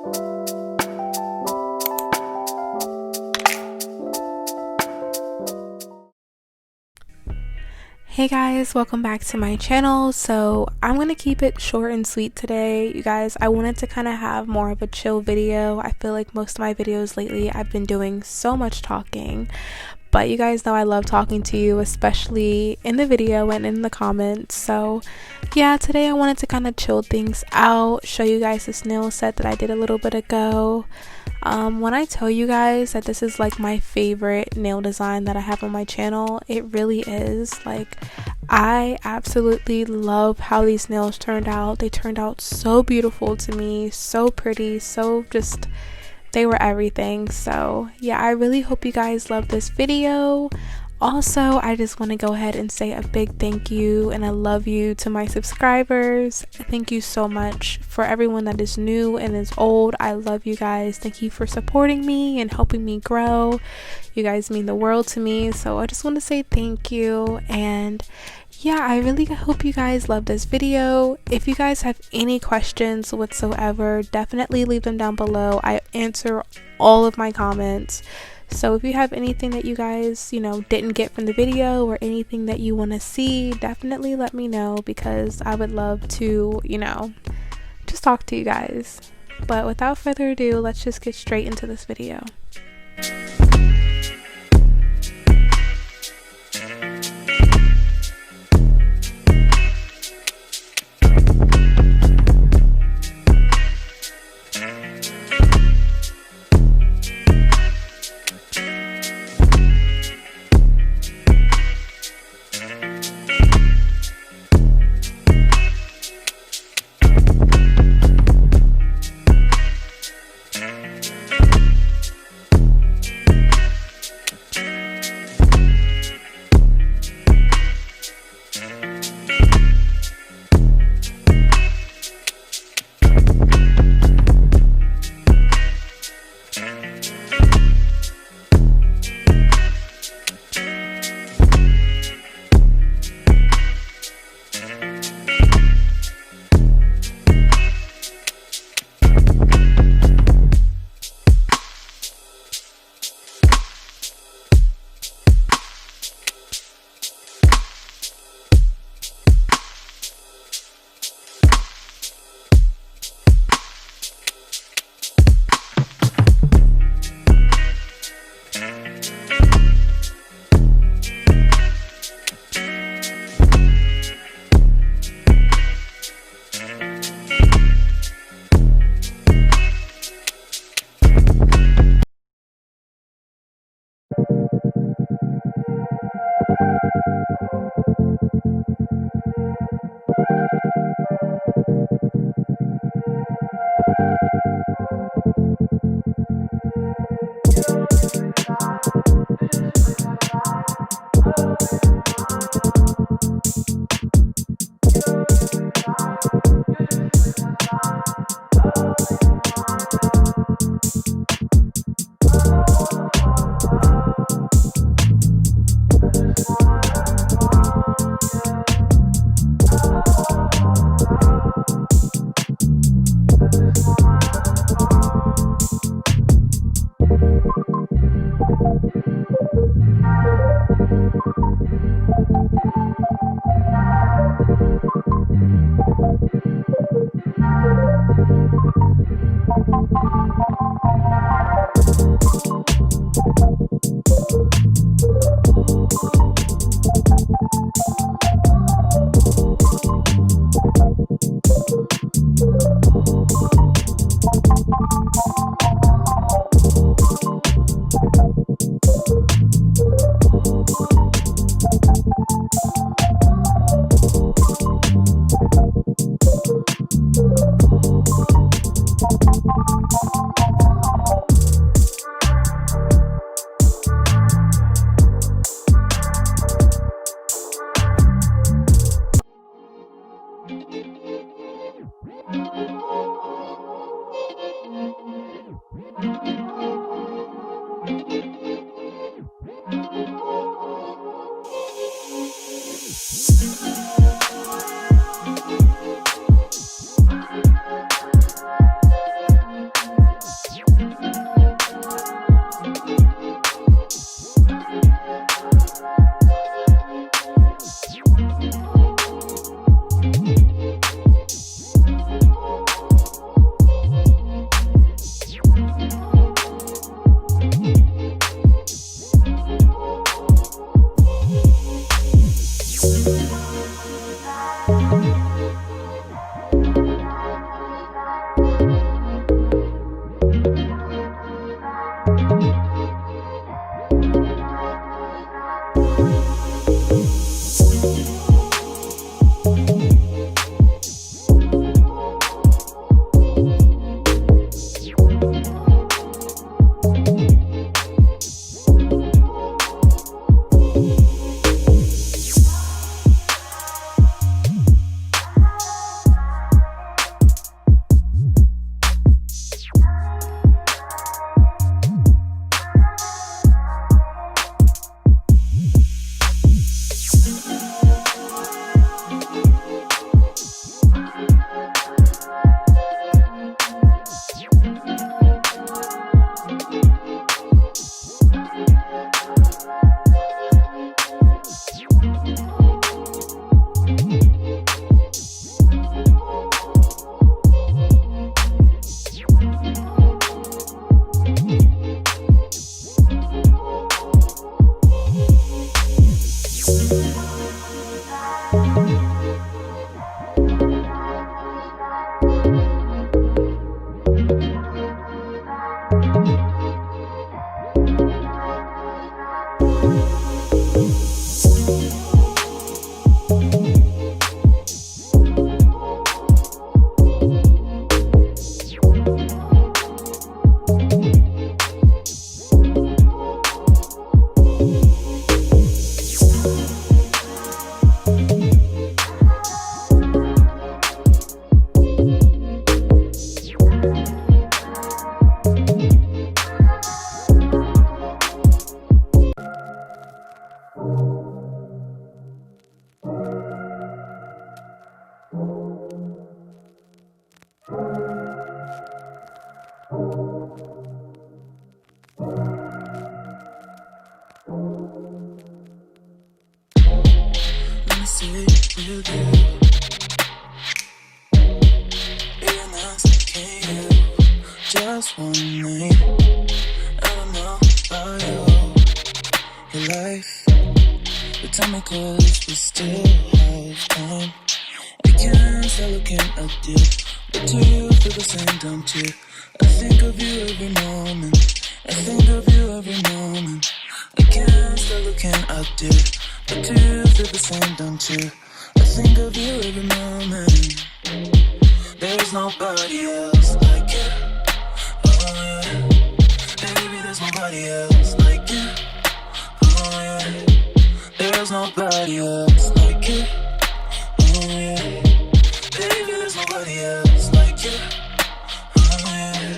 Hey guys, welcome back to my channel. So I'm gonna keep it short and sweet today, you guys. I wanted to kind of have more of a chill video. I feel like most of my videos lately I've been doing so much talking, but you guys know I love talking to you, especially in the video and in the comments. So yeah, today I wanted to kind of chill things out, show you guys this nail set that I did a little bit ago. When I tell you guys that this is like my favorite nail design that I have on my channel, it really is. Like, I absolutely love how these nails turned out. They turned out so beautiful to me, so pretty, so just, they were everything. So yeah, I really hope you guys love this video. Also, I just want to go ahead and say a big thank you and I love you to my subscribers. Thank you so much for everyone that is new and is old. I love you guys. Thank you for supporting me and helping me grow. You guys mean the world to me. So I just want to say thank you. And yeah, I really hope you guys love this video. If you guys have any questions whatsoever, definitely leave them down below. I answer all of my comments. So if you have anything that you guys, didn't get from the video or anything that you want to see, definitely let me know because I would love to, just talk to you guys. But without further ado, let's just get straight into this video. just one night. I don't know about your life, but tell me 'cause we still have time. I can't stop looking at you, but do you feel the same, don't you? I think of you every moment. I think of you every moment. I can't stop looking at you, but do you feel the same, don't you? I think of you every moment. There's nobody else like you. Oh yeah, baby, there's nobody else like you. Oh yeah, there's nobody else like you. Oh yeah, baby, there's nobody else like you. Oh yeah.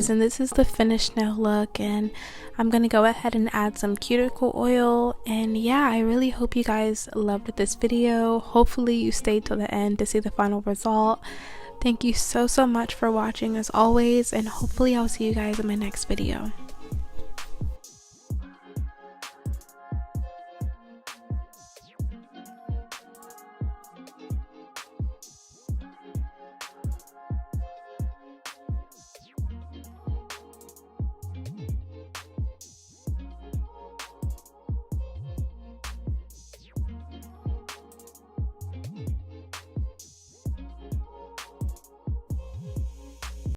guys, and this is the finished nail look, and I'm gonna go ahead and add some cuticle oil. And yeah, I really hope you guys loved this video. Hopefully you stayed till the end to see the final result. Thank you so much for watching as always, and hopefully I'll see you guys in my next video.